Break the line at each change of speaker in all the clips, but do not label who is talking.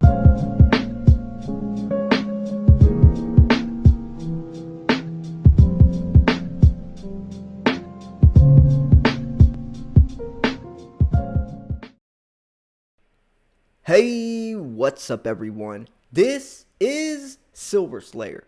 Hey, what's up everyone? This is Silver Slayer.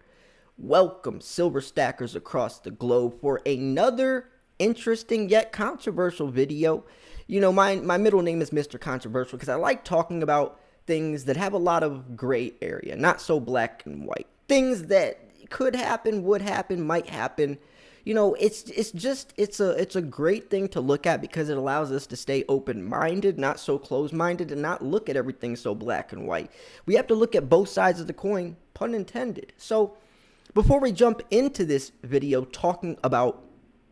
Welcome silver stackers across the globe for another interesting yet controversial video. You know, my middle name is Mr. Controversial because I like talking about things that have a lot of gray area, not so black and white. Things that could happen, would happen, might happen. You know, it's a great thing to look at because it allows us to stay open-minded, not so closed-minded, and not look at everything so black and white. We have to look at both sides of the coin, pun intended. So before we jump into this video talking about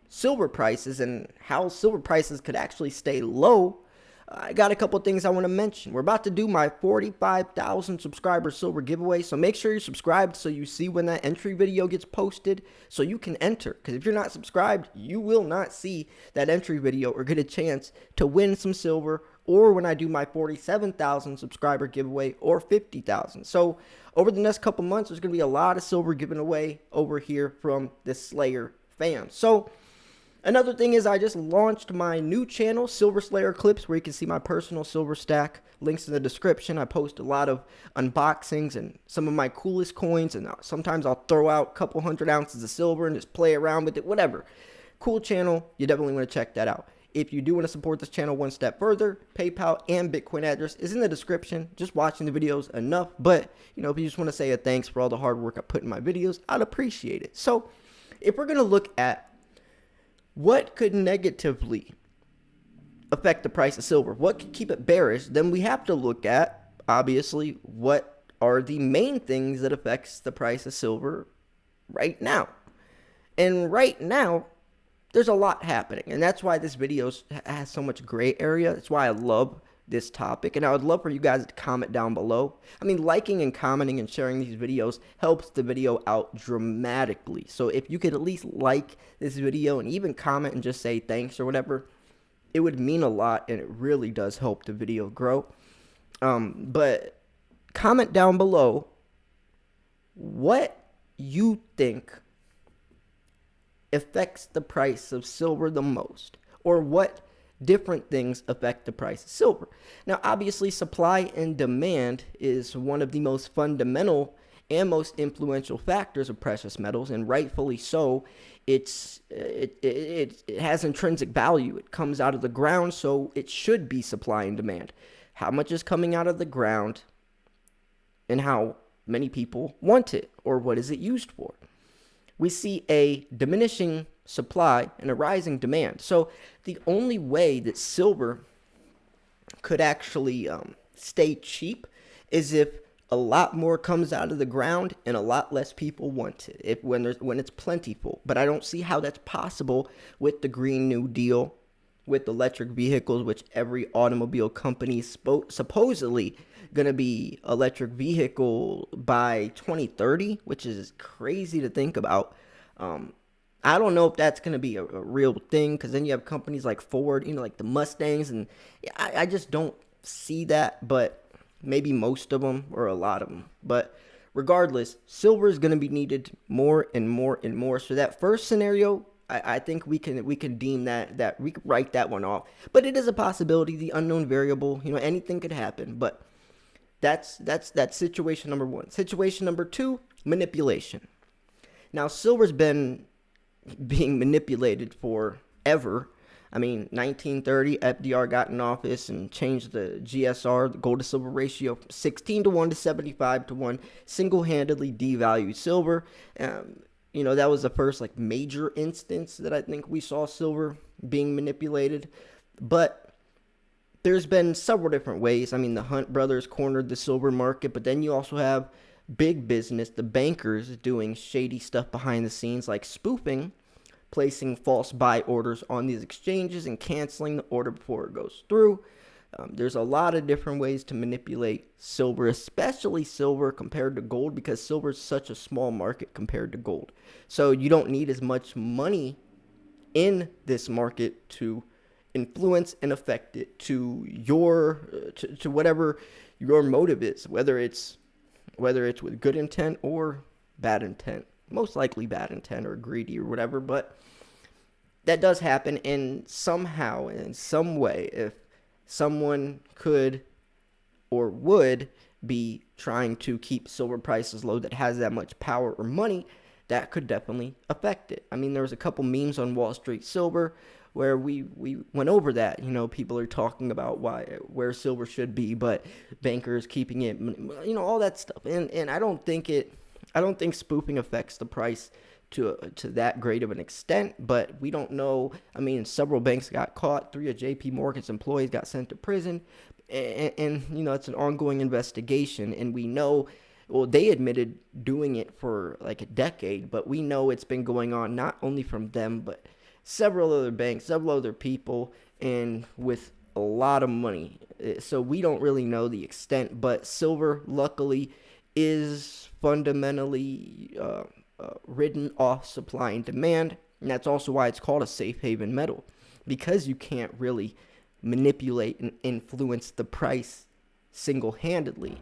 silver prices and how silver prices could actually stay low, I got a couple things I want to mention. We're about to do my 45,000 subscriber silver giveaway, so make sure you're subscribed so you see when that entry video gets posted so you can enter. Because if you're not subscribed, you will not see that entry video or get a chance to win some silver, or when I do my 47,000 subscriber giveaway or 50,000. So over the next couple months, there's going to be a lot of silver given away over here from the Slayer fam. So another thing is I just launched my new channel, Silver Slayer Clips, where you can see my personal silver stack. Links in the description. I post a lot of unboxings and some of my coolest coins, and sometimes I'll throw out a couple 100 ounces of silver and just play around with it, whatever. Cool channel. You definitely want to check that out. If you do want to support this channel one step further, PayPal and Bitcoin address is in the description. Just watching the videos enough, but you know, if you just want to say a thanks for all the hard work I put in my videos, I'd appreciate it. So if we're going to look at what could negatively affect the price of silver, what could keep it bearish, then we have to look at, obviously, what are the main things that affects the price of silver right now. And right now, there's a lot happening, and that's why this video has so much gray area. That's why I love this topic, and I would love for you guys to comment down below. I mean, liking and commenting and sharing these videos helps the video out dramatically. So if you could at least like this video and even comment and just say thanks or whatever, it would mean a lot, and it really does help the video grow. But comment down below what you think affects the price of silver the most, or what different things affect the price of silver. Now, obviously, supply and demand is one of the most fundamental and most influential factors of precious metals, and rightfully so. It has intrinsic value. It comes out of the ground, so it should be supply and demand. How much is coming out of the ground, and how many people want it, or what is it used for? We see a diminishing supply and a rising demand. So the only way that silver could actually stay cheap is if a lot more comes out of the ground and a lot less people want it, when it's plentiful. But I don't see how that's possible with the Green New Deal, with electric vehicles, which every automobile company is supposedly going to be electric vehicle by 2030, which is crazy to think about. I don't know if that's going to be a real thing, because then you have companies like Ford, you know, like the Mustangs, and I just don't see that, but maybe most of them or a lot of them. But regardless, silver is going to be needed more and more and more. So that first scenario, I think we can deem that we can write that one off. But it is a possibility, the unknown variable. You know, anything could happen. But that's situation number one. Situation number two, manipulation. Now, silver's been being manipulated forever. I mean, 1930, FDR got in office and changed the GSR, the gold to silver ratio, from 16 to 1 to 75 to 1, single-handedly devalued silver. You know, that was the first like major instance that I think we saw silver being manipulated. But there's been several different ways. I mean, the Hunt brothers cornered the silver market, but then you also have big business, the bankers, doing shady stuff behind the scenes, like spoofing, placing false buy orders on these exchanges and canceling the order before it goes through. There's a lot of different ways to manipulate silver, especially silver compared to gold, because silver is such a small market compared to gold. So you don't need as much money in this market to influence and affect it to to whatever your motive is, whether it's with good intent or bad intent. Most likely bad intent or greedy or whatever, but that does happen. And somehow, in some way, if someone could or would be trying to keep silver prices low that has that much power or money, that could definitely affect it. I mean, there was a couple memes on Wall Street Silver where we went over that. People are talking about where silver should be, but bankers keeping it, all that stuff. And I don't think spoofing affects the price to that great of an extent, but we don't know. I mean, several banks got caught. 3 of JP Morgan's employees got sent to prison, and it's an ongoing investigation, and we know, well, they admitted doing it for like a decade, but we know it's been going on not only from them, but several other banks, several other people, and with a lot of money. So we don't really know the extent, but silver, luckily, is fundamentally ridden off supply and demand, and that's also why it's called a safe haven metal, because you can't really manipulate and influence the price single-handedly.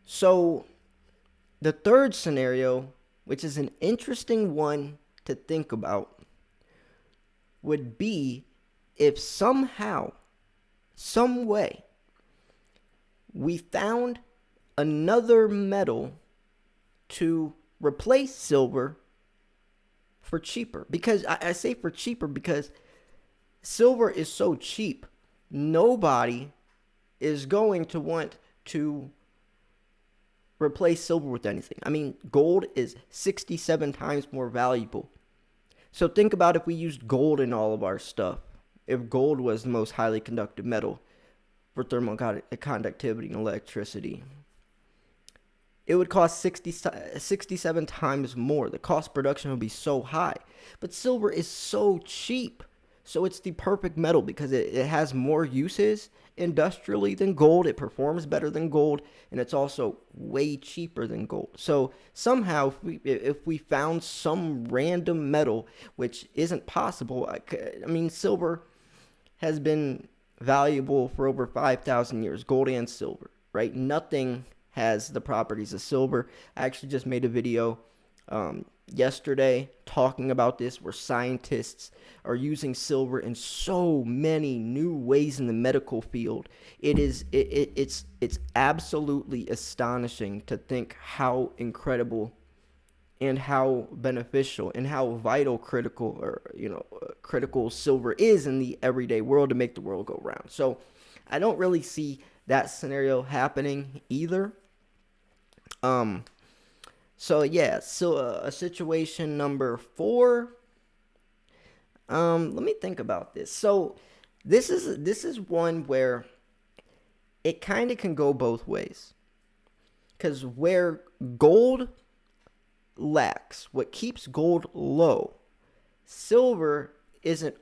So the third scenario, which is an interesting one to think about, would be if somehow, some way, we found another metal to replace silver for cheaper. Because I say for cheaper because silver is so cheap, nobody is going to want to replace silver with anything. I mean, gold is 67 times more valuable. So think about if we used gold in all of our stuff. If gold was the most highly conductive metal for thermal conductivity and electricity, it would cost 67 times more. The cost of production would be so high. But silver is so cheap. So it's the perfect metal because it has more uses industrially than gold. It performs better than gold. And it's also way cheaper than gold. So somehow, if we found some random metal, which isn't possible, I mean, silver has been valuable for over 5,000 years, gold and silver, right? Nothing has the properties of silver. I actually just made a video yesterday talking about this, where scientists are using silver in so many new ways in the medical field. It's absolutely astonishing to think how incredible and how beneficial and how vital critical silver is in the everyday world to make the world go round. So I don't really see that scenario happening either. So a situation number 4. Let me think about this. So this is one where it kind of can go both ways. Because where gold lacks, what keeps gold low, silver isn't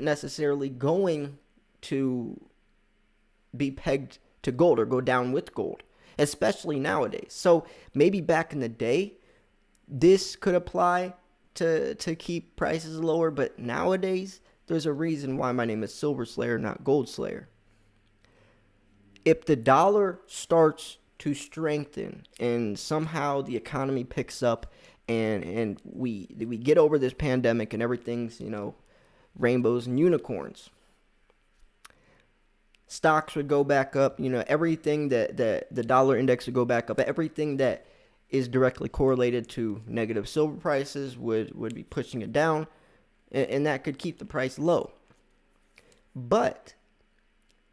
necessarily going to be pegged to gold or go down with gold, especially nowadays. So maybe back in the day, this could apply to keep prices lower, but nowadays, there's a reason why my name is Silver Slayer, not Gold Slayer. If the dollar starts to strengthen and somehow the economy picks up and we get over this pandemic and everything's, rainbows and unicorns, stocks would go back up, everything that the dollar index would go back up, everything that is directly correlated to negative silver prices would be pushing it down, and that could keep the price low. But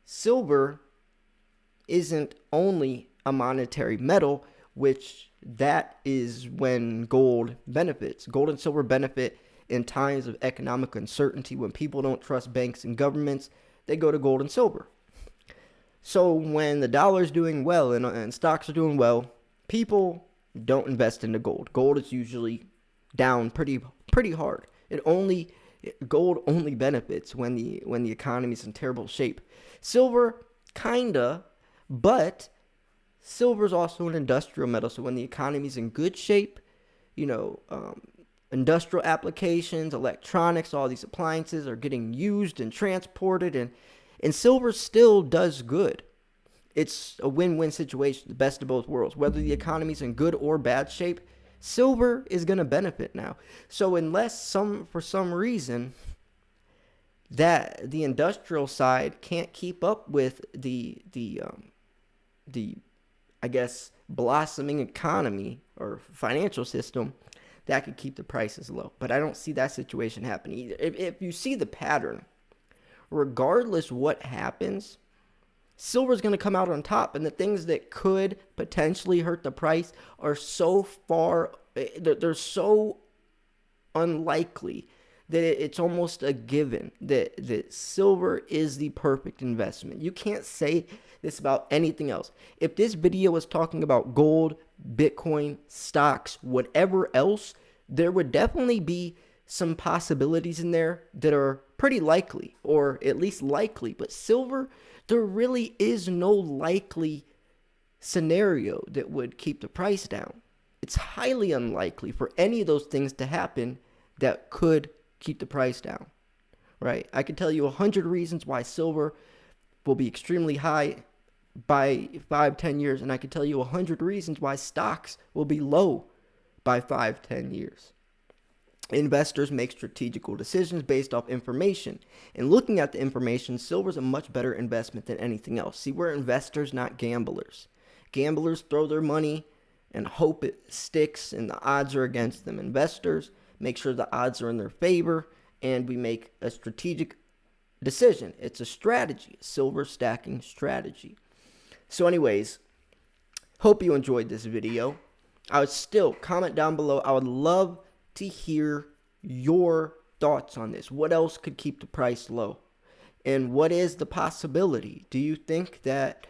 silver isn't only a monetary metal, which that is when gold benefits. Gold and silver benefit in times of economic uncertainty. When people don't trust banks and governments, they go to gold and silver. So when the dollar's doing well and stocks are doing well, people don't invest into gold. Gold is usually down pretty hard. Gold only benefits when the economy's in terrible shape. Silver, kinda, but silver's also an industrial metal. So when the economy's in good shape, industrial applications, electronics, all these appliances are getting used and transported, and silver still does good. It's a win-win situation, the best of both worlds. Whether the economy's in good or bad shape, silver is going to benefit now. So unless for some reason that the industrial side can't keep up with the I guess blossoming economy or financial system, that could keep the prices low. But I don't see that situation happening either. If you see the pattern, regardless what happens, silver's going to come out on top, and the things that could potentially hurt the price are so far, they're so unlikely that it's almost a given that silver is the perfect investment. You can't say this about anything else. If this video was talking about gold, Bitcoin, stocks, whatever else, there would definitely be some possibilities in there that are pretty likely, or at least likely. But silver, there really is no likely scenario that would keep the price down. It's highly unlikely for any of those things to happen that could keep the price down, right? I could tell you 100 reasons why silver will be extremely high by 5-10 years, and I could tell you 100 reasons why stocks will be low by 5-10 years. Investors make strategical decisions based off information, and looking at the information, silver is a much better investment than anything else. See, we're investors, not gamblers. Gamblers throw their money and hope it sticks and the odds are against them. Investors make sure the odds are in their favor, and we make a strategic decision. It's a strategy, a silver stacking strategy. So anyways, hope you enjoyed this video. I would still comment down below. I would love to hear your thoughts on this. What else could keep the price low? And what is the possibility? Do you think that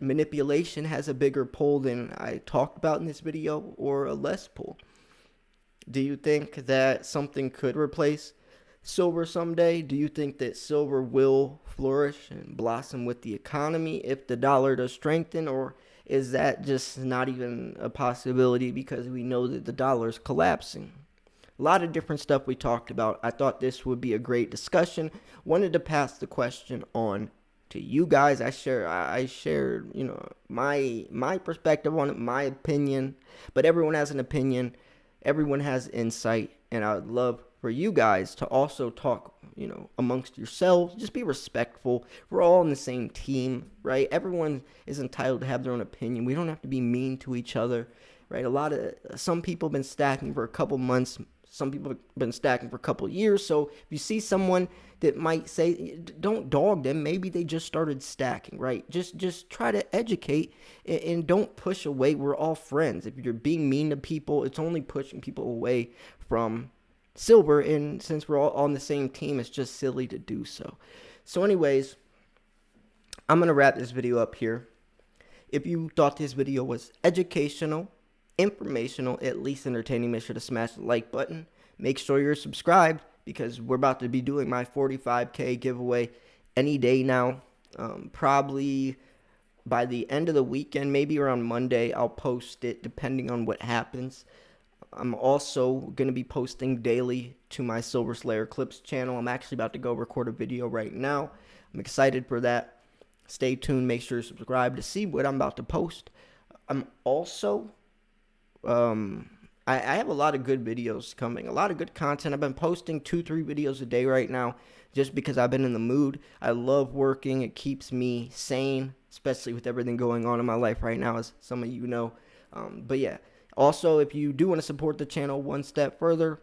manipulation has a bigger pull than I talked about in this video, or a less pull? Do you think that something could replace silver someday? Do you think that silver will flourish and blossom with the economy if the dollar does strengthen? Or is that just not even a possibility because we know that the dollar is collapsing? A lot of different stuff we talked about. I thought this would be a great discussion. Wanted to pass the question on to you guys. I shared, my perspective on it, my opinion. But everyone has an opinion. Everyone has insight, and I would love for you guys to also talk, amongst yourselves. Just be respectful. We're all on the same team, right? Everyone is entitled to have their own opinion. We don't have to be mean to each other, right? Some people have been stacking for a couple months. Some people have been stacking for a couple years. So if you see someone that might say, don't dog them. Maybe they just started stacking, right? Just try to educate and don't push away. We're all friends. If you're being mean to people, it's only pushing people away from silver. And since we're all on the same team, it's just silly to do so. So anyways, I'm going to wrap this video up here. If you thought this video was educational, informational, at least entertaining, make sure to smash the like button. Make sure you're subscribed, because we're about to be doing my 45K giveaway any day now. Probably by the end of the weekend, maybe around Monday, I'll post it depending on what happens. I'm also going to be posting daily to my Silver Slayer Clips channel. I'm actually about to go record a video right now. I'm excited for that. Stay tuned. Make sure to subscribe to see what I'm about to post. I'm also I have a lot of good videos coming, a lot of good content. I've been posting 2-3 videos a day right now just because I've been in the mood. I love working. It keeps me sane, especially with everything going on in my life right now, as some of you know. But yeah, also, if you do want to support the channel one step further,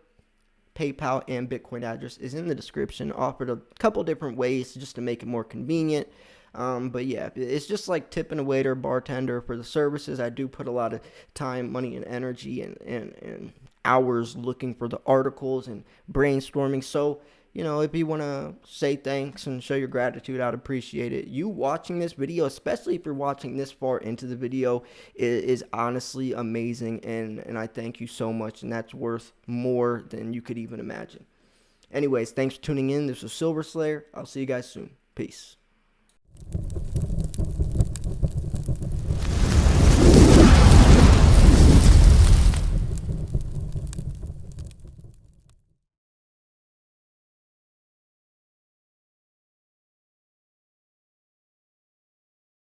PayPal and Bitcoin address is in the description. Offered a couple different ways just to make it more convenient. But yeah, it's just like tipping a waiter, bartender for the services. I do put a lot of time, money, and energy and hours looking for the articles and brainstorming. So, if you want to say thanks and show your gratitude, I'd appreciate it. You watching this video, especially if you're watching this far into the video, is honestly amazing. And I thank you so much. And that's worth more than you could even imagine. Anyways, thanks for tuning in. This was Silver Slayer. I'll see you guys soon. Peace.